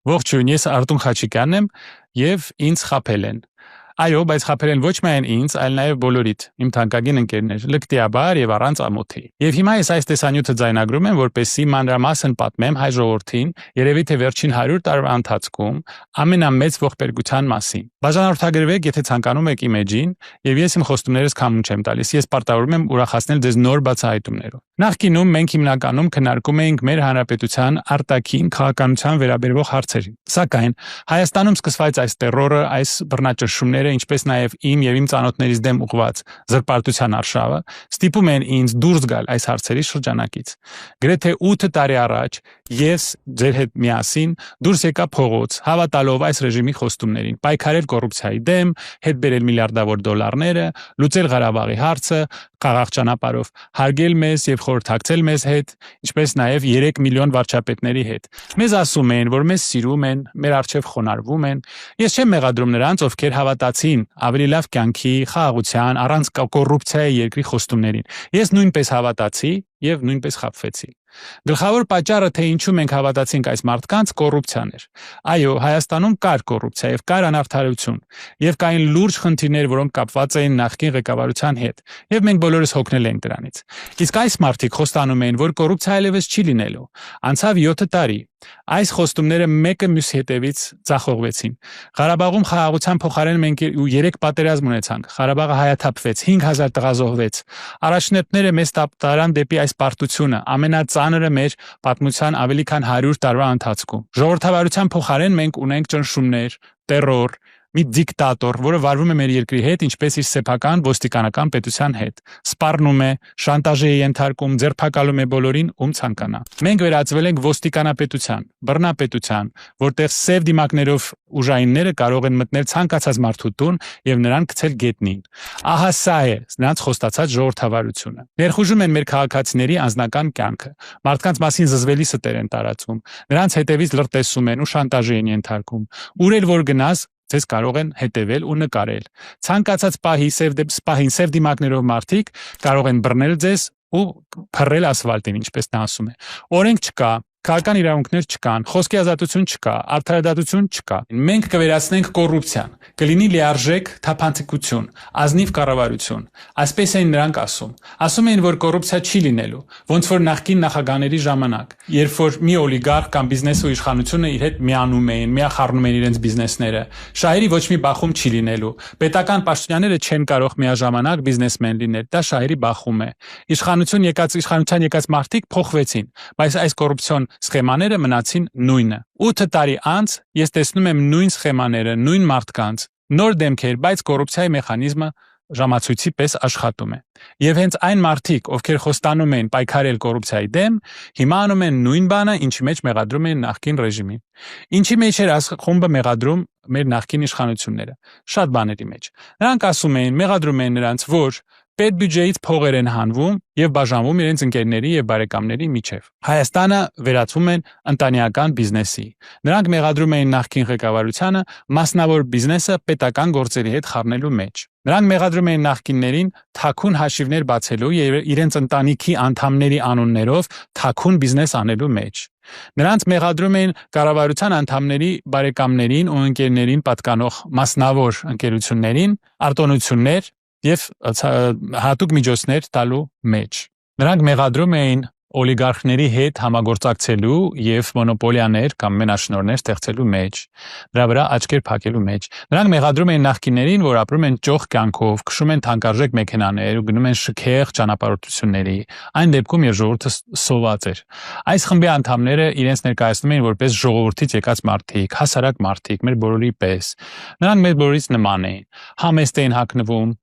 Ողջույն, ես Արտուն Խաչիկյանն եմ եւ ինձ խաբել են։ Այո, բայց խաբել են ոչ միայն ինձ, այլ նաեւ բոլորիդ, իմ թանկագին ընկերներ, լկտիաբար եւ առանց ամոթի։ Եվ հիմա ես այս տեսանյութը ձայնագրում եմ, որպեսզի մանրամասն պատմեմ հայ ժողովրդին, երևի թե վերջին 100 տարվա ընթացքում ամենամեծ ողբերգության մասին։ Բաժանորդագրվեք, եթե ցանկանում եք իմ էջին, եւ ես իմ խոստումներս քամուն չեմ տալիս։ Ես պարտավորում եմ ուրախացնել ձեզ նոր բացահայտումներով։ Նախկինում մենք հիմնականում քննարկում էինք մեր հանրապետության արտաքին քաղաքականության վերաբերող հարցերին։ Սակայն Հայաստանում սկսված այս տերորը, այս բռնաճնշումները, ինչպես նաև իմ եւ իմ ծանոթներիս դեմ ուղղված զրպարտության արշավը ստիպում են ինձ դուրս գալ այս հարցերի շրջանակից։ Գրեթե 8 տարի առաջ ես ձեր հետ միասին դուրս եկա փողոց, հավատալով այս ռեժիմի խոստումներին, պայքարել կոռուպցիայի դեմ, հետ բերել միլիարդավոր դոլարները, լուծել Ղարաբաղի հարցը, խաղաղ ճանապարհով հարգել մեզ եւ խորհրդակցել մեզ հետ, ինչպես նաև 3 միլիոն վարչապետների հետ։ Մեզ ասում են, որ մեզ սիրում են, մեր առջև խոնարհվում են։ Ես չեմ մեղադրում նրանց, ովքեր հավատացին ավելի լավ կյանքի, խաղաղության, առանց կոռուպցիայի երկրի խոստումներին։ Ես նույնպես հավատացի եւ նույնպես խաբվեցի։ Գլխավոր պատճառը, թե ինչու մենք հավատացինք այս մարդկանց, կոռուպցիան էր։ Այո, Հայաստանում կար կոռուպցիա եւ կար անարդարություն, եւ կային լուրջ խնդիրներ, որոնք կապված էին նախկին ղեկավարության հետ, եւ մենք բոլորս հոգնել ենք դրանից։ Իսկ այս մարդիկ խոստանում էին, որ կոռուպցիա այլևս չի լինելու։ Անցավ 7 տարի։ Այս խոստումները մեկը մյուսի հետևից ձախողվեցին։ Ղարաբաղում խաղաղության փոխարեն մենք 3 պատերազմ ունեցանք։ Ղարաբաղը հայաթափվեց, 5000 տղա զոհվեց։ Առաջնորդները մեզ տարան դեպի այս պարտությունը, ամենածանրը մեր պատմության ավելի քան 100 տարվա ընթացքում։ Ժողովրդավարության փոխարեն մենք ունենք ճնշումներ, տերոր, մի դիկտատոր, որը վարվում է մեր երկրի հետ, ինչպես իր սեփական ոստիկանական պետության հետ։ Սպառնում է, շանտաժի է ենթարկում, ձերբակալում է բոլորին, ում ցանկանա։ Մենք վերածվել ենք ոստիկանապետության, բռնապետության, որտեղ սև դիմակներով ուժայինները կարող են մտնել ցանկացած մարդու տուն եւ նրան գցել գետնին։ Ահա սա է նրանց խոստացած ժողովրդավարությունը։ Ներխուժում են մեր քաղաքացիների անձնական կյանքը։ Մարդկանց մասին զզվելի ստեր են տարածում։ Նրանց հետևից լրտեսում են ու շանտաժի են ենթարկում։ Ուր էլ որ գնաս, ձեզ կարող են հետևել ու նկարել։ Ցանկացած պահին սև դիմակներով մարդիկ կարող են բռնել ձեզ ու փռել ասֆալտին, ինչպես նա ասում է։ Օրենք չկա, քաղաքական իրավունքներ չկան, խոսքի ազատություն չկա, արդարադատություն չկա։ Մենք կվերացնենք կոռուպցիան, կլինի լիարժեք թափանցիկություն, ազնիվ կառավարություն։ Այսպես էին նրանք ասում։ Ասում էին, որ կոռուպցիա չի լինելու, ոնց որ նախկին նախագահների ժամանակ, երբ որ մի օլիգարխ կամ բիզնեսը ու իշխանությունը իր հետ միանում էին, միախառնում էին իրենց բիզնեսները, շահերի ոչ մի բախում չի լինելու։ Պետական պաշտոնյաները չեն կարող միաժամանակ բիզնեսմեն լինել, դա շահերի բախում է։ Իշխանության եկած մարդիկ փոխվեցին, բայց այս կոռուպցիոն սխեմաները մնացին նույնը։ 8 տարի անց ես տեսնում եմ նույն սխեմաները, նույն մարդկանց, նոր դեմքեր, բայց կոռուպցիայի մեխանիզմը ժամացույցի պես աշխատում է։ Եվ հենց այն մարդիկ, ովքեր խոստանում են պայքարել կոռուպցիայի դեմ, հիմա անում են նույն բանը, ինչի մեջ մեղադրում են նախկին ռեժիմին։ Ինչի մեջ էր խումբը մեղադրում մեր նախկին իշխանությունները։ Շատ բաների մեջ։ Նրանք ասում էին, մեղադրում են նրանց, որ պետբյուջեից փողեր են հանվում եւ բաժանվում իրենց ընկերների եւ բարեկամների միջև։ Հայաստանը վերածվում են ընտանեկան բիզնեսի։ Նրանք մեղադրում էին նախկին ղեկավարությանը մասնավոր բիզնեսը պետական գործերի հետ խառնելու մեջ։ Նրանք մեղադրում էին նախկիններին թաքուն հաշիվներ բացելու եւ իրենց ընտանիքի անդամների անուններով թաքուն բիզնես անելու մեջ։ Նրանց մեղադրում էին կառավարության անդամների բարեկամներին ու ընկերներին պատկանող մասնավոր ընկերություններին արտոնություններ եւ հատուկ միջոցներ տալու մեջ։ Նրանք մեղադրում էին օլիգարխների հետ համագործակցելու եւ մոնոպոլիաներ կամ մենաշնորհներ ստեղծելու մեջ, դրա վրա աչքեր փակելու մեջ։ Նրանք մեղադրում էին նախկիներին, որ ապրում են ճոխ կյանքով, քշում են թանկարժեք մեքենաներ ու գնում են շքեղ ճանապարհորդությունների, այն դեպքում երբ ժողովուրդը սոված էր։ Այս խմբի անդամները իրենց ներկայացնում էին որպես ժողովրդից եկած մարդիկ, հասարակ մարդիկ, մեր բոլորի պես։ Նրանք մեր բոլորից նման էին, համեստ էին հագնվում,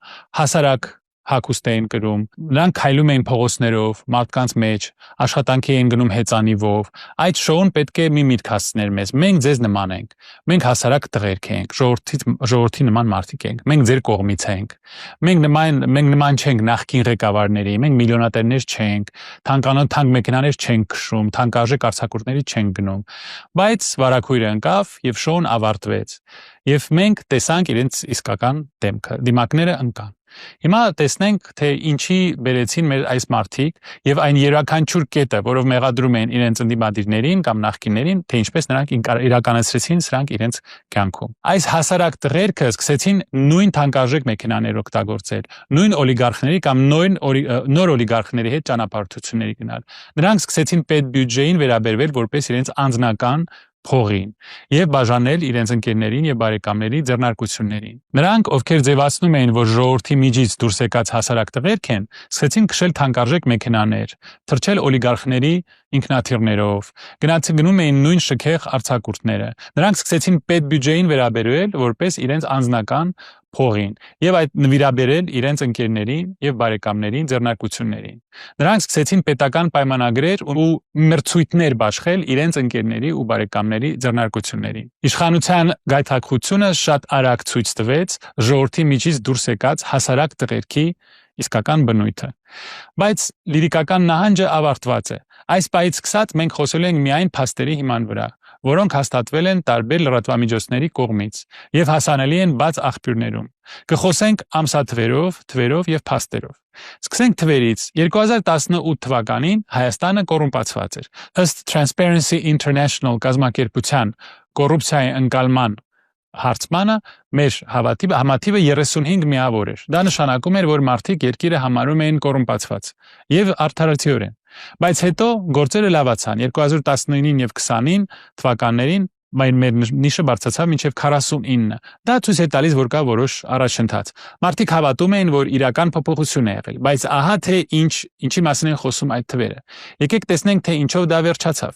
հասարակ հագուստ էին կրում, նրանք քայլում էին փողոցներով, մարդկանց մեջ, աշխատանքի էին գնում հեծանիվով։ Այդ շոուն պետք է մի միտք հասցներ մեզ։ Մենք ձեզ նման ենք։ Մենք հասարակ տղերք ենք, ժողովրդի նման մարդիկ ենք։ Մենք ձեր կողմից ենք։ Մենք նման չենք նախկին ղեկավարների, մենք միլիոնատերներ չենք, թանկ մեքենաներ չենք քշում, թանկարժեք արձակուրդների չենք գնում։ Բայց վարագույրը ընկավ եւ շոուն ավարտվեց։ Եվ մենք տեսանք իրենց իսկական դեմքը, դիմակները ընկան։ Հիմա տեսնենք, թե ինչի բերեցին մեր այս մարդիկ եւ այն յուրաքանչյուր կետը, որով մեղադրում են իրենց ընդդիմադիրներին կամ նախկիններին, թե ինչպես նրանք իրականացրեցին սրանք իրենց կյանքում։ Այս հասարակ տղերքը սկսեցին նույն թանկարժեք մեքենաներ օգտագործել, նույն օլիգարխների կամ նոր օլիգարխների հետ ճանապարհորդությունների գնալ։ Նրանք սկսեցին պետբյուջեին վերաբերվել որպես իրենց անձնական փողին եւ բաժանել իրենց ընկերներին եւ բարեկամների ձեռնարկություններին։ Նրանք, ովքեր ձևացնում էին, որ ժողովրդի միջից դուրս եկած հասարակ տղերք են, սկսեցին քշել թանկարժեք մեքենաներ, թռչել օլիգարխների ինքնաթիռներով, գնում էին նույն շքեղ արձակուրդները։ Նրանք սկսեցին պետբյուջեին վերաբերվել որպես իրենց անձնական փողին եւ այդ նվիրաբերել իրենց ընկերներին եւ բարեկամներին ձեռնարկություններին։ Նրանք սկսեցին պետական պայմանագրեր ու մրցույթներ բաշխել իրենց ընկերների ու բարեկամների ձեռնարկություններին։ Իշխանության գայթակղությունը շատ արագ ցույց տվեց ժողովրդի միջից դուրս եկած հասարակ տղերքի իսկական բնույթը։ Բայց լիրիկական նահանջը ավարտված է։ Այս պահից սկսած մենք խոսելու ենք միայն փաստերի հիման վրա, որոնք հաստատվել են տարբեր լրատվամիջոցների կողմից եւ հասանելի են բաց աղբյուրներում։ Կխոսենք ամսաթվերով, թվերով եւ փաստերով։ Սկսենք թվերից։ 2018 թվականին Հայաստանը կոռումպացված էր։ Ըստ Transparency International կազմակերպության կոռուպցիայի ընկալման հարցմանը մեր համաթիվը 35 միավոր էր։ Դա նշանակում էր, որ մարդիկ երկիրը համարում էին կոռումպացված եւ արդարացիորեն։ Բայց հետո գործերը լավացան 2019-ին եւ 20-ին թվականներին մեր նիշը բարձրացավ մինչև 49։ Դա ցույց է տալիս, որ կա որոշ առաջընթաց։ Մարդիկ հավատում էին, որ իրական փոփոխություն է եղել, բայց ահա թե ինչի մասին են խոսում այդ թվերը։ Եկեք տեսնենք, թե ինչով դա վերջացավ։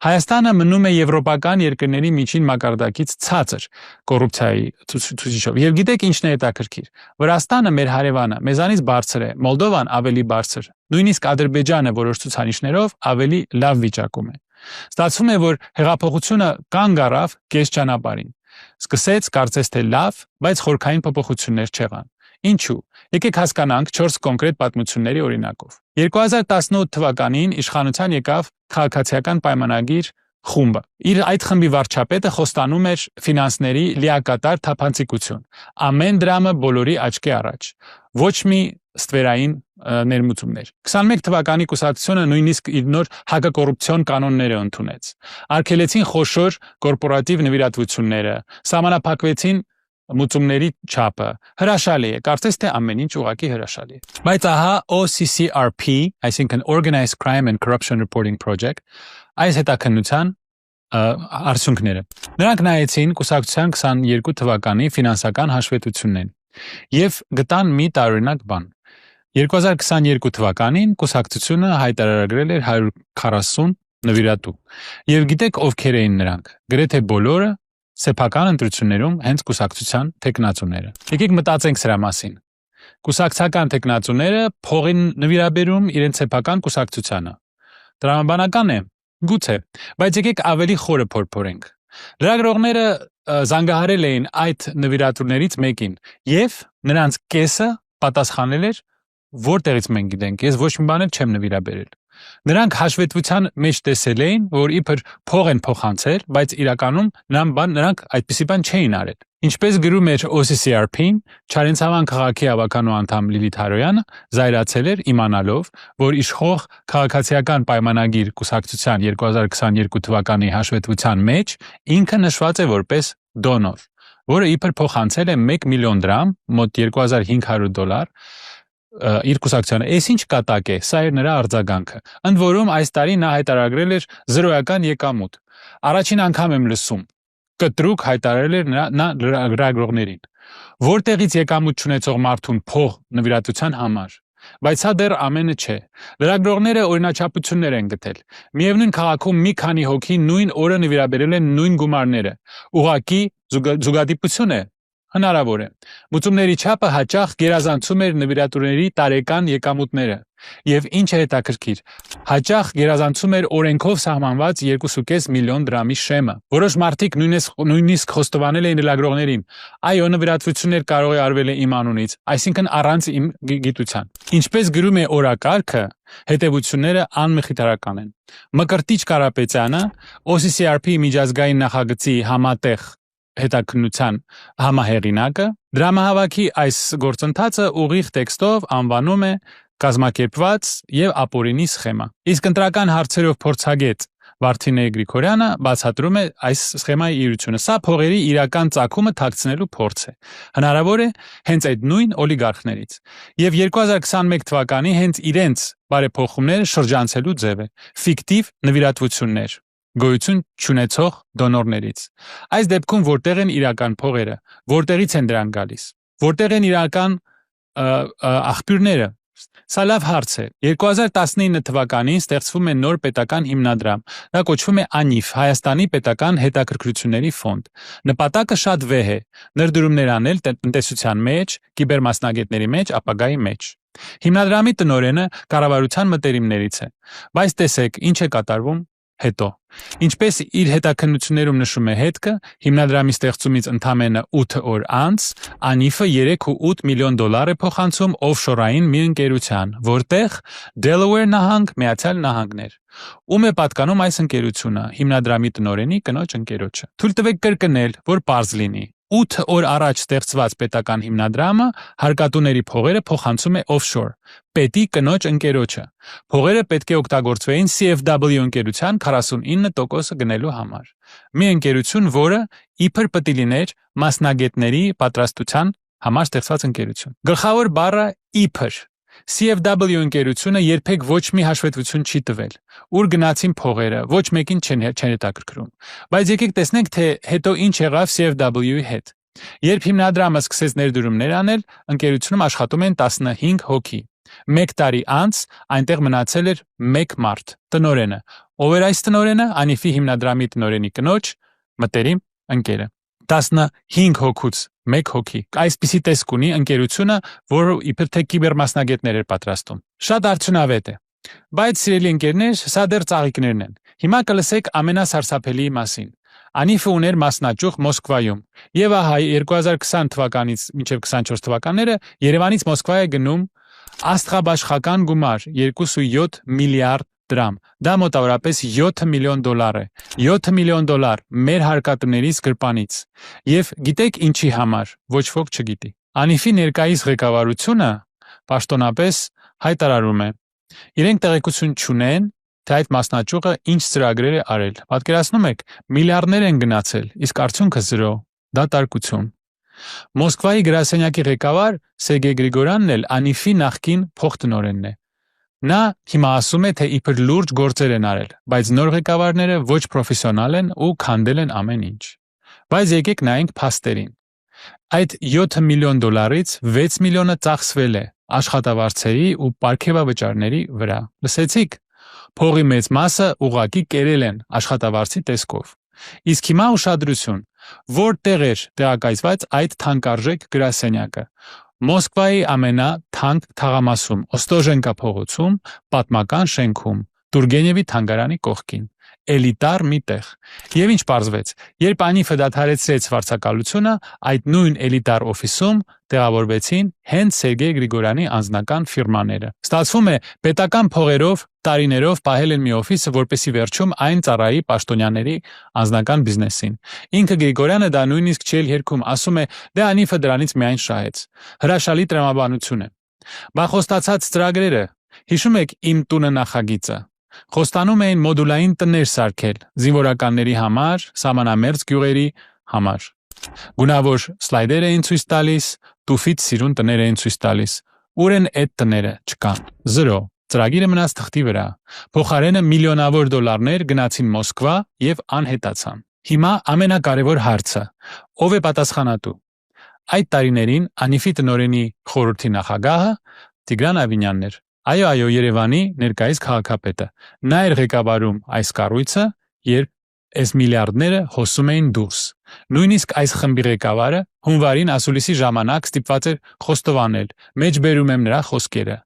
Հայաստանը մնում է եվրոպական երկրների միջին մակարդակից ցածր կոռուպցիայի ցուցիչով։ Եվ գիտեք ինչն է հետաքրքիր։ Վրաստանը մեր հարևանը մեզանից բարձր է, Մոլդովան ավելի բարձր, նույնիսկ Ադրբեջանը որոշ ցուցանիշներով ավելի լավ վիճակում է։ Ստացվում է, որ հեղափոխությունը կանգ առավ կես ճանապարհին։ Սկսեց կարծես թե լավ, բայց խորքային փոփոխություններ չեղան։ Ինչու՞։ Եկեք հասկանանք 4 կոնկրետ պատմությունների օրինակով։ 2018 թվականին իշխանության եկավ քաղաքացիական պայմանագիր խումբը։ Իր այդ խմբի վարչապետը խոստանում էր ֆինանսների լիակատար թափանցիկություն։ Ամեն դրամը բոլորի աչքի առաջ։ Ոչ մի ստվերային ներմուծումներ։ 21 թվականի կուսակցությունը նույնիսկ իր նոր հակակոռուպցիոն կանոնները ընդունեց։ Արգելեցին խոշոր կորպորատիվ նվիրատվությունները, սահմանափակվեցին մուծումների չափը։ Հրաշալի է, կարծես թե ամեն ինչ ուղղակի հրաշալի է։ Բայց ահա OCCRP, այսինքն Organized Crime and Corruption Reporting Project, այս հետաքննության արդյունքները։ Նրանք նայեցին կուսակցության 22 թվականի ֆինանսական հաշվետվություններին եւ գտան մի տարօրինակ բան։ 2022 թվականին կուսակցությունը հայտարարել էր 140 նվիրատու։ Եվ գիտեք ովքեր էին նրանք։ Գրեթե բոլորը սեփական ընտրություններում հենց կուսակցության տեխնացուները։ Եկեք մտածենք սրա մասին։ Կուսակցական տեխնացուները փողին նվիրաբերում իրենց սեփական կուսակցությանը։ Տրամաբանական է, գուցե, բայց եկեք ավելի խորը փորփորենք։ Լրագրողները զանգահարել էին այդ նվիրատուներից մեկին եւ նրանց կեսը պատասխանել էր, որտեղից մենք գիտենք, ես ոչ մի բան չեմ նվիրաբերել։ Նրանք հաշվետվության մեջ տեսել էին, որ իբր փող են փոխանցել, բայց իրականում նրանք այդպիսի բան չէին արել։ Ինչպես գրում էր OCCRP-ն, Չարենցավան քաղաքի ավականու անդամ Լիլիթ Հարոյանը զայրացել էր իմանալով, որ իշխող քաղաքացիական պայմանագիր կուսակցության 2022 թվականի հաշվետվության մեջ ինքը նշված է որպես դոնոր, որը իբր փոխանցել է 1 միլիոն դրամ, մոտ $2500 իր կուսակցությանը։ Էս ինչ կատակ է, սա էր նրա արձագանքը։ Ընդ որում այս տարի նա հայտարարել էր 0-ական եկամուտ։ Առաջին անգամ եմ լսում։ Կտրուկ հայտարարել էր նա լրագրողներին։ Որտեղից եկամուտ չունեցող մարդուն փող նվիրատվության համար։ Բայց սա դեռ ամենը չէ։ Լրագրողները օրինաչափություններ են գտել։ Միևնույն քաղաքում մի քանի հոգի նույն օրը նվիրաբերել են նույն գումարները։ Ուղղակի զուգադիպություն է։ Հնարավոր է։ Մուծումների չափը հաճախ գերազանցում էր նվիրատուների տարեկան եկամուտները։ Եվ ինչ է հետաքրքիր, հաճախ գերազանցում էր օրենքով սահմանված 2.5 միլիոն դրամի շեմը։ Որոշ մարդիկ նույնիսկ խոստովանել էին լրագրողներին. այո, նվիրատվություններ կարող է արվել է իմ անունից, այսինքն առանց իմ գիտության։ Ինչպես գրում է օրակարգը, հետևությունները անմխիթարական են։ Մկրտիչ Կարապետյանը OCCRP միջազգային նախագծի համատեղ հետաքննության համահեղինակը, դրամահավաքի այս գործընթացը ուղիղ տեքստով անվանում է կազմակերպված եւ ապօրինի սխեմա։ Իսկ ընտրական հարցերով փորձագետ Վարդինե Գրիգորյանը բացատրում է այս սխեմայի իրությունը։ Սա փողերի իրական ծագումը թաքցնելու փորձ է։ Հնարավոր է հենց այդ նույն օլիգարխներից։ Եվ 2021 թվականի հենց իրենց բարեփոխումները շրջանցելու ձև է։ Ֆիկտիվ նվիրատվություններ գոյություն չունեցող դոնորներից։ Այս դեպքում որտեղ են իրական փողերը, որտեղից են դրանք գալիս, որտեղ են իրական աղբյուրները։ Սա լավ հարց է։ 2019 թվականին ստեղծվում է նոր պետական հիմնադրամ։ Դա կոչվում է ԱՆԻՖ, Հայաստանի պետական հետաքրքրությունների ֆոնդ։ Նպատակը շատ վեհ է՝ ներդրումներ անել տնտեսության մեջ, կիբերմասնագետների մեջ, ապագայի մեջ։ Հիմնադրամի տնօրենը կառավարության մտերիմներից է։ Բայց տեսեք, ինչ է կատարվում հետո։ Ինչպես իր հետաքննություններում նշում է հետքը, հիմնադրամի ստեղծումից ընդամենը 8 օր անց ԱՆԻՖ-ը 3.8 միլիոն դոլար է փոխանցում օֆշորային մի ընկերության, որտեղ Delaware նահանգ, Միացյալ Նահանգներ։ Ում է պատկանում այս ընկերությունը, հիմնադրամի տնօրենի կնոջ ընկերոջը։ Թույլ տվեք կրկնել, որ պարզ լինի։ 8 օր առաջ ստեղծված պետական հիմնադրամը հարկատուների փողերը փոխանցում է օֆշոր, պետի կնոջ ընկերոջը։ Փողերը պետք է օգտագործվեին CFW ընկերության 49% գնելու համար։ Մի ընկերություն, որը իբր պետք է լիներ մասնագետների պատրաստության համար ստեղծված ընկերություն։ Գլխավոր բառը իբր։ CFW ընկերությունը երբեք ոչ մի հաշվետվություն չի տվել։ Ուր գնացին փողերը, ոչ մեկին չեն հետաքրքրում։ Բայց եկեք տեսնենք, թե հետո ինչ եղավ CFW-ի հետ։ Երբ հիմնադրամը սկսեց ներդրումներ անել, ընկերությունում աշխատում են 15 հոգի։ 1 տարի անց այնտեղ մնացել էր 1 մարդ, տնօրենը։ Ով էր այս տնօրենը? ԱՆԻՖ-ի հիմնադրամի տնօրենի կնոջ մտերիմ ընկերը։ 15 հոգուց 1 հոգի։ Այսպիսի տեսք ունի ընկերությունը, որը իբր թե կիբերմասնագետներ էր պատրաստում։ Շատ արդյունավետ է։ Բայց սիրելի ընկերներ, սա դեռ ծաղիկներն են։ Հիմա կլսեք ամենասարսափելիի մասին։ ԱՆԻՖ-ը ուներ մասնաճյուղ Մոսկվայում։ Եվ ահա 2020 թվականից մինչև 24 թվականները Երևանից Մոսկվա է գնում աստղաբաշխական գումար 2.7 միլիարդ դրամ։ Դա մոտավորապես 7 միլիոն դոլար է։ 7 միլիոն դոլար մեր հարկատուներից գրպանից։ Եվ գիտեք ինչի համար, ոչ ոք չգիտի։ ԱՆԻՖ-ի ներկայիս ղեկավարությունը պաշտոնապես հայտարարում է. իրենք տեղեկություն չունեն, թե այդ մասնաճյուղը ինչ ծրագրեր է արել։ Պատկերացնում եք, միլիարդներ են գնացել, իսկ արդյունքը 0։ Դատարկություն։ Մոսկվայի գրասենյակի ղեկավար Սերգեյ Գրիգորյանն էլ ԱՆԻՖ-ի նախկին փոխտնօրենն է։ Նա հիմա ասում է, թե իբր լուրջ գործեր են արել, բայց նոր ղեկավարները ոչ պրոֆեսիոնալ են ու քանդել են ամեն ինչ։ Բայց եկեք նայենք փաստերին։ Այդ 7 միլիոն դոլարից 6 միլիոնը ծախսվել է աշխատավարձերի ու պարգևավճարների վրա։ Լսեցիք։ Փողի մեծ մասը ուղղակի կերել են աշխատավարձի տեսքով։ Իսկ հիմա ուշադրություն, որտեղ էր տեղակայված այդ թանկարժեք գրասենյակը։ Մոսկվայի ամենաթանկ թաղամասում, Օստոժենկա փողոցում, պատմական շենքում, Տուրգենևի թանգարանի կողքին, էլիտար մի տեղ։ Եվ ինչ պարզվեց, երբ ԱՆԻՖ-ը դադարեցրեց վարձակալությունը, այդ նույն էլիտար օֆիսում տեղավորվեցին հենց Սերգեյ Գրիգորյանի անձնական ֆիրմաները։ Ստացվում է, պետական փողերով տարիներով պահել են մի օֆիսը, որպեսզի վերջում այն ծառայի պաշտոնյաների անձնական բիզնեսին։ Ինքը Գրիգորյանը դա նույնիսկ չի երգում, ասում է, դե ԱՆԻՖ-ը դրանից միայն շահեց։ Հրաշալի տրամաբանություն է։ Բա խոստացած ծրագրերը, հիշում եք իմ տունը նախագիծը։ Խոստանում էին մոդուլային տներ սարքել զինվորականների համար, սահմանամերձ գյուղերի համար։ Գունավոր սլայդեր էին ցույց տալիս, տուֆից սիրուն տներ էին ցույց տալիս։ Ուր են այդ տները, չկան։ 0։ Ծրագիրը մնաց թղթի վրա։ Փոխարենը միլիոնավոր դոլարներ գնացին Մոսկվա եւ անհետացան։ Հիմա ամենակարևոր հարցը. ով է պատասխանատու։ Այդ տարիներին ԱՆԻՖ-ի տնօրենի խորհրդի նախագահը Տիգրան Ավինյանն էր։ Այո, Երևանի ներկայիս քաղաքապետը։ Նա էր ղեկավարում այս կառույցը, երբ այս միլիարդները հոսում էին դուրս։ Նույնիսկ այս խմբի ղեկավարը հունվարին ասուլիսի ժամանակ ստիպված էր խոստովանել. մեջբերում եմ նրա խոսքերը։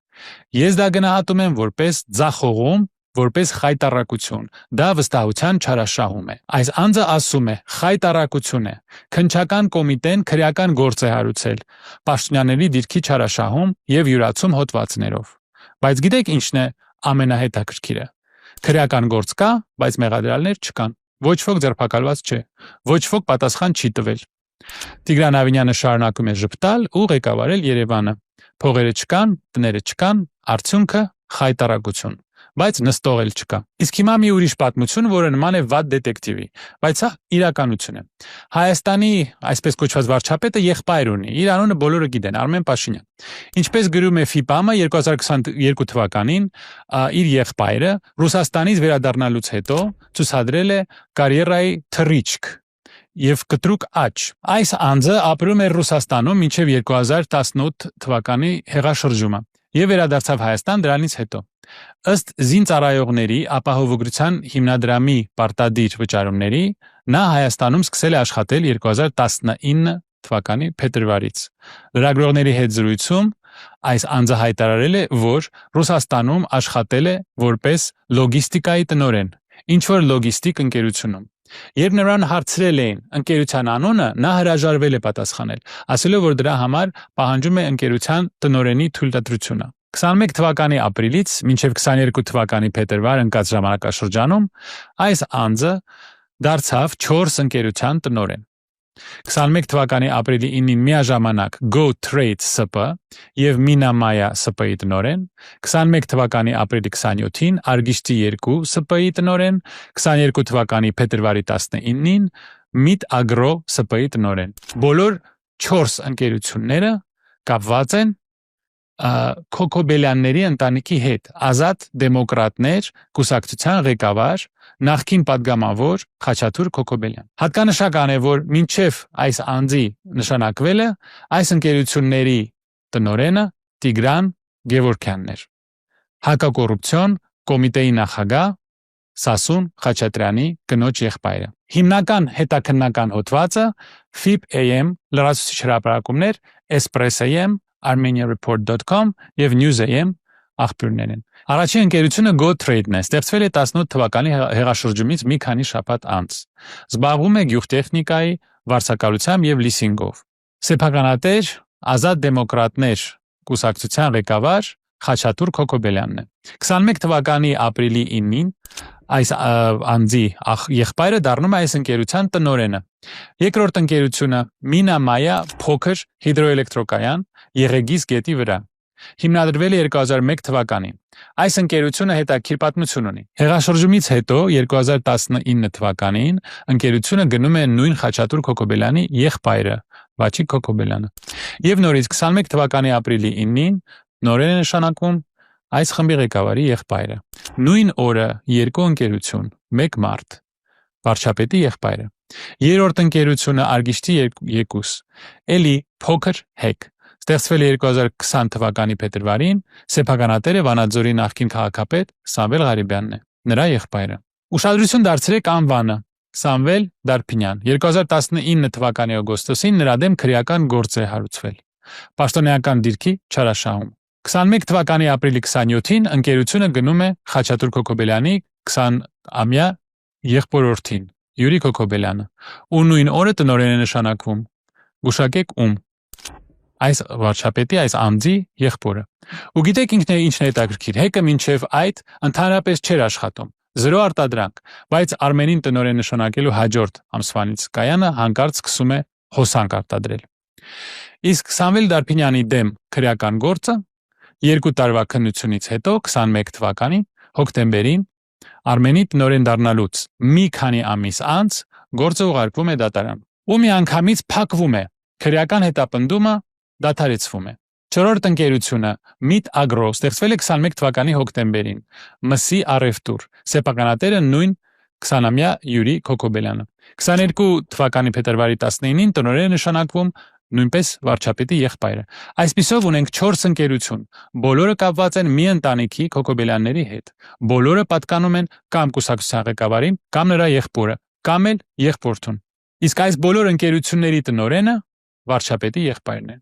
Ես դա գնահատում եմ որպես ձախողում, որպես խայտառակություն։ Դա վստահության չարաշահում է։ Այս անձը ասում է, խայտառակություն է։ Քննչական կոմիտեն քրեական գործ է հարուցել, պաշտոնյաների դիրքի չարաշահում եւ յուրացում հոդվածներով։ Բայց գիտեք ինչն է ամենահետաքրքիրը։ Քրեական գործ կա, բայց մեղադրյալներ չկան։ ոչ ոք ձերբակալված չէ, ոչ ոք պատասխան չի տվել։ Տիգրան Ավինյանը շարունակում է ժպտալ ու ղեկավարել Երևանը։ Փողերը չկան, տները չկան, արդյունքը խայտարակություն, բայց նստողել չկա։ Իսկ հիմա մի ուրիշ պատմություն, որը նման է վատ դետեկտիվի, բայց սա իրականություն է։ Հայաստանի այսպես կոչված վարչապետը եղբայր ունի, իր անունը բոլորը գիտեն, Արմեն Պաշինյան։ Ինչպես գրում է FIPAM-ը 2022 թվականին, իր եղբայրը Ռուսաստանից վերադառնալուց հետո ցուցադրել է կարիերայի թռիչք եւ կտրուկ աճ։ Այս անձը ապրում էր Ռուսաստանում մինչև 2018 թվականի հեղաշրջումը եւ վերադարձավ Հայաստան դրանից հետո։ Ըստ զինծառայողների ապահովագրության հիմնադրամի պարտադիր վճարումների, նա Հայաստանում սկսել է աշխատել 2019 թվականի փետրվարից։ Լրագրողների հետ զրույցում այս անձը հայտարարել է, որ Ռուսաստանում աշխատել է որպես լոգիստիկայի տնօրեն, ինչ-որ լոգիստիկ ընկերությունում։ Երբ նրան հարցրել էին ընկերության անունը, նա հրաժարվել է պատասխանել, ասելով, որ դրա համար պահանջում է ընկերության տնօրենի թույլատրությունը։ 21 թվականի ապրիլից մինչև 22 թվականի փետրվար ընկած ժամանակաշրջանում այս անձը դարձավ 4 ընկերության տնօրեն։ 21 թվականի ապրիլի 9-ին միաժամանակ Go Trade SP եւ Mina Maya SP-ի տնօրեն, 21 թվականի ապրիլի 27-ին Argishti 2 SP-ի տնօրեն, 22 թվականի փետրվարի 19-ին Mit Agro SP-ի տնօրեն։ Բոլոր 4 ընկերությունները կապված են Քոքոբելյանների ընտանիքի հետ, Ազատ դեմոկրատներ կուսակցության ղեկավար նախկին падգամավոր Խաչատուր Քոքոբելյան։ Հատկանշական է, որ մինչև այս անձի նշանակվելը այս ընկերությունների տնօրենը Տիգրան Գևորգյանն էր։ Հակակոռուպցիոն կոմիտեի նախագահ Սասուն Խաչատրյանի կնոջ եղբայրը։ Հիմնական հետաքննական հոդվածը FIP-AM լրացուցիչ հրապարակումներ, Espress-AM, armeniareport.com եւ News-AM աղբյուրներ են։ Առաջին ընկերությունը Go Trade-ն է, ստեղծվել է 18 թվականի հեղաշրջումից մի քանի շաբաթ անց։ Զբաղվում է գյուղտեխնիկայի, վարձակալությամբ եւ լիսինգով։ Սեփականատեր Ազատ դեմոկրատներ կուսակցության ղեկավար Խաչատուր Քոքոբելյանն է։ 21 թվականի ապրիլի 9-ին այս անձի եղբայրը դառնում է այս ընկերության տնօրենը։ Երկրորդ ընկերությունը Mina Maya փոքր հիդրոէլեկտրոկայան Եղեգիս գետի վրա։ Հիմնադրվել է 2001 թվականին։ Այս ընկերությունը հետաքրքիր պատմություն ունի։ Հեղաշրջումից հետո 2019 թվականին ընկերությունը գնում է նույն Խաչատուր Քոքոբելյանի եղբայրը Վաչիկ Քոքոբելյանը։ Եվ նորից 21 թվականի ապրիլի 9-ին նորեն է նշանակվում այս խմբի ղեկավարի եղբայրը։ Նույն օրը երկու ընկերություն, մեկ մարդ, վարչապետի եղբայրը։ Երրորդ ընկերությունը Argishti 2, էլի փոքր հեկ, ստեղծվել է 2020 թվականի փետրվարին, սեփականատերը Վանաձորի նախկին քաղաքապետ Սամվել Ղարիբյանն է, նրա եղբայրը։ Ուշադրություն դարձրեք անվանը Սամվել Դարփինյան։ 2019 թվականի օգոստոսին նրա դեմ քրեական գործ է հարուցվել։ Պաշտոնեական դիրքի չարաշահում։ 21 թվականի ապրիլի 27-ին ընկերությունը գնում է Խաչատուր Քոքոբելյանի 20-ամյա եղբորորդին Յուրի Քոքոբելյանը, ու նույն օրը տնօրեն է նշանակվում։ Գուշակեք ում։ Այս վարչապետի, այս անձի եղբորը։ Ու գիտեք ինչն է հետաքրքիր, հեկը մինչև այդ ընդհանրապես չէր աշխատում։ Զրո արտադրանք, բայց Արմենին տնօրեն նշանակելու հաջորդ ամսվանից կայանը հանկարծ սկսում է հոսանք արտադրել։ Իսկ Սամվել Դարփինյանի դեմ քրեական գործը 2 տարվա քննությունից հետո 21 թվականի հոկտեմբերին Արմենի տնօրեն դառնալուց մի քանի ամիս անց գործը ուղարկվում է դատարան։ Ու միանգամից փակվում է, քրեական հետապնդումը դադարեցվում է։ Չորրորդ ընկերությունը Mit Agro ստեղծվել է 21 թվականի հոկտեմբերին, մսի առևտուր, սեփականատերը նույն 20-ամյա Յուրի Քոքոբելյանը։ 22 թվականի փետրվարի 19-ին տնօրեն նշանակվում նույնպես վարչապետի եղբայրը։ Այսպիսով ունենք 4 ընկերություն, բոլորը կապված են մի ընտանիքի Քոքոբելյանների հետ։ Բոլորը պատկանում են կամ կուսակցության ղեկավարին, կամ նրա եղբորը, կամ էլ եղբորթուն։ Իսկ այս բոլոր ընկերությունների տնօրենը վարչապետի եղբայրն է։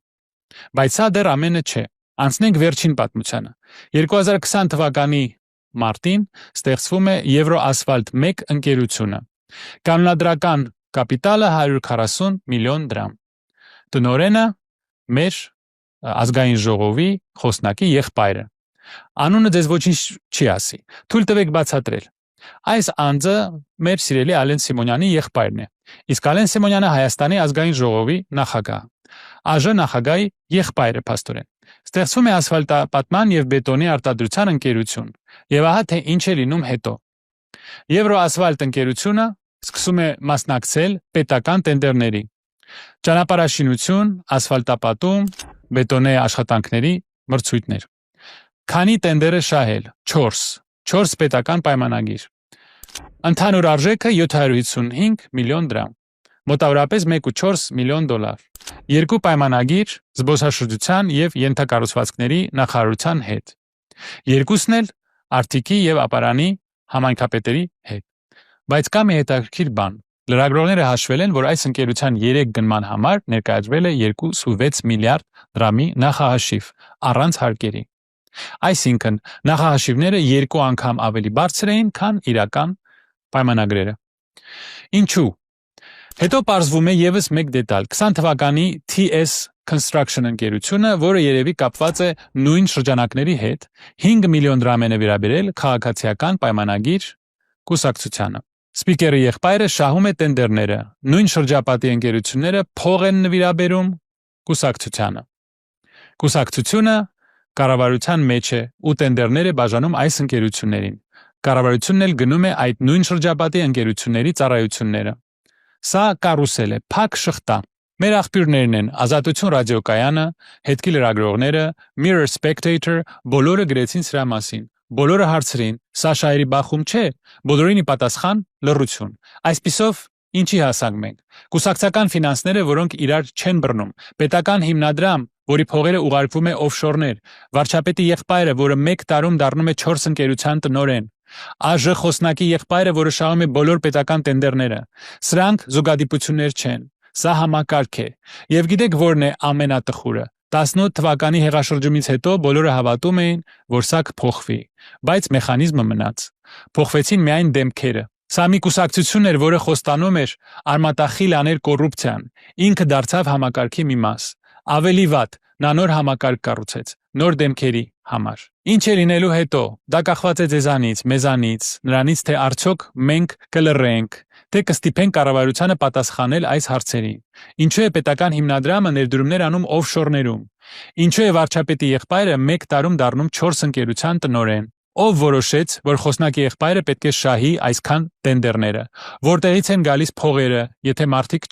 Բայց սա դեռ ամենը չէ։ Անցնենք վերջին պատմությանը։ 2020 թվականի մարտին ստեղծվում է Եվրոասֆալտ 1 ընկերությունը։ Կանոնադրական կապիտալը 140 միլիոն դրամ։ Տնօրենը մեր ազգային ժողովի խոսնակի եղբայրը։ Անունը ձեզ ոչինչ չի ասի։ Թույլ տվեք բացատրել։ Այս անձը մեր սիրելի Ալեն Սիմոնյանի եղբայրն է։ Իսկ Ալեն Սիմոնյանը Հայաստանի ազգային ժողովի նախագահ։ ԱԺ նախագահի եղբայրը փաստորեն։ Ստեղծվում է ասֆալտապատման եւ բետոնի արտադրության ընկերություն։ Եվ ահա թե ինչ է լինում հետո։ Եվրոասֆալտ ընկերությունը սկսում է մասնակցել պետական տենդերների։ Ճանապարհաշինություն, ասֆալտապատում, բետոնե աշխատանքների մրցույթներ։ Քանի տենդերը շահել։ 4 պետական պայմանագիր։ Ընդհանուր արժեքը 755 միլիոն դրամ։ Մոտավորապես 1.4 միլիոն դոլար։ 2 պայմանագիր զբոսաշրջության եւ ենթակառուցվածքների նախարարության հետ։ 2-ն էլ Արտիքի եւ Ապարանի համայնքապետերի հետ։ Բայց կա մի հետաքրքիր բան։ Լրագրողները հաշվել են, որ այս ընկերության 3 գնման համար ներկայացվել է 2.6 միլիարդ դրամի նախահաշիվ առանց հարկերի։ Այսինքն նախահաշիվները 2 անգամ ավելի բարձր էին, քան իրական պայմանագրերը։ Ինչու՞։ Հետո պարզվում է եւս մեկ դետալ։ 20 թվականի TS Construction ընկերությունը, որը երևի կապված է նույն շրջանակների հետ, 5 միլիոն դրամ է նվիրաբերել քաղաքացիական պայմանագիր կուսակցությանը։ Սպիկերի եղբայրը շահում է տենդերները, նույն շրջապատի ընկերությունները փող են նվիրաբերում կուսակցությանը։ Կուսակցությունը կառավարության մեջ է ու տենդերները բաժանում այս ընկերություններին։ Կառավարությունն էլ գնում է այդ նույն շրջապատի ընկերությունների ծառայությունները։ Սա կարուսել է, փակ շղթա։ Մեր աղբյուրներն են Ազատություն ռադիոկայանը, հետքի լրագրողները, Mirror Spectator, բոլորը գրեցին սրա մասին։ Բոլորը հարցրին, սա շահերի բախում չէ, բոլորին ի պատասխան լռություն։ Այսպիսով ինչի հասանք մենք։ Կուսակցական ֆինանսները, որոնք իրար չեն բռնում, պետական հիմնադրամ, որի փողերը ուղարկվում է օֆշորներ, վարչապետի եղբայրը, որը 1 տարում դառնում է 4 ընկերության տնօրեն, ԱԺ խոսնակի եղբայրը, որը շահում է բոլոր պետական տենդերները։ Սրանք զուգադիպություններ չեն։ Սա համակարգ է։ Եվ գիտեք որն է ամենատխուրը։ 18 թվականի հեղաշրջումից հետո բոլորը հավատում էին, որ սա կփոխվի, բայց մեխանիզմը մնաց։ Փոխվեցին միայն դեմքերը։ Սա մի կուսակցություն էր, որը խոստանում էր արմատախիլ անել կոռուպցիան։ Ինքը դարձավ համակարգի մի մաս։ Ավելի վատ, նա նոր համակարգ կառուցեց, նոր դեմքերի համար։ Ինչ է լինելու հետո։ Դա կախված է ձեզանից, մեզանից, նրանից, թե արդյոք մենք կլռենք, թե կստիպենք կառավարությանը պատասխանել այս հարցերին։ Ինչու է պետական հիմնադրամը ներդրումներ անում օֆշորներում։ Ինչու է վարչապետի եղբայրը 1 տարում դառնում 4 ընկերության տնօրեն։ Ով որոշեց, որ խոսնակի եղբայրը պետք է շահի այսքան տենդերները։ Որտեղից են գալիս փողերը, եթե մարդիկ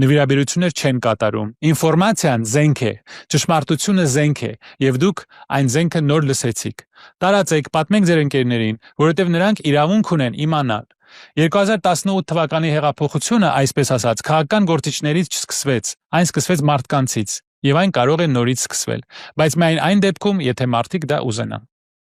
նվիրաբերություններ չեն կատարում։ Ինֆորմացիան զենք է, ճշմարտությունը զենք է, եւ դուք այն զենքը նոր լսեցիք։ Տարածեք, պատմենք ձեր ընկերներին, որովհետեւ նրանք իրավունք ունեն իմանալ։ 2018 թվականի հեղափոխությունը, այսպես ասած, քաղաքական գործիչներից չսկսվեց, այն սկսվեց մարդկանցից, եւ այն կարող է նորից սկսվել, բայց միայն այն դեպքում, եթե մարդիկ դա ուզենան։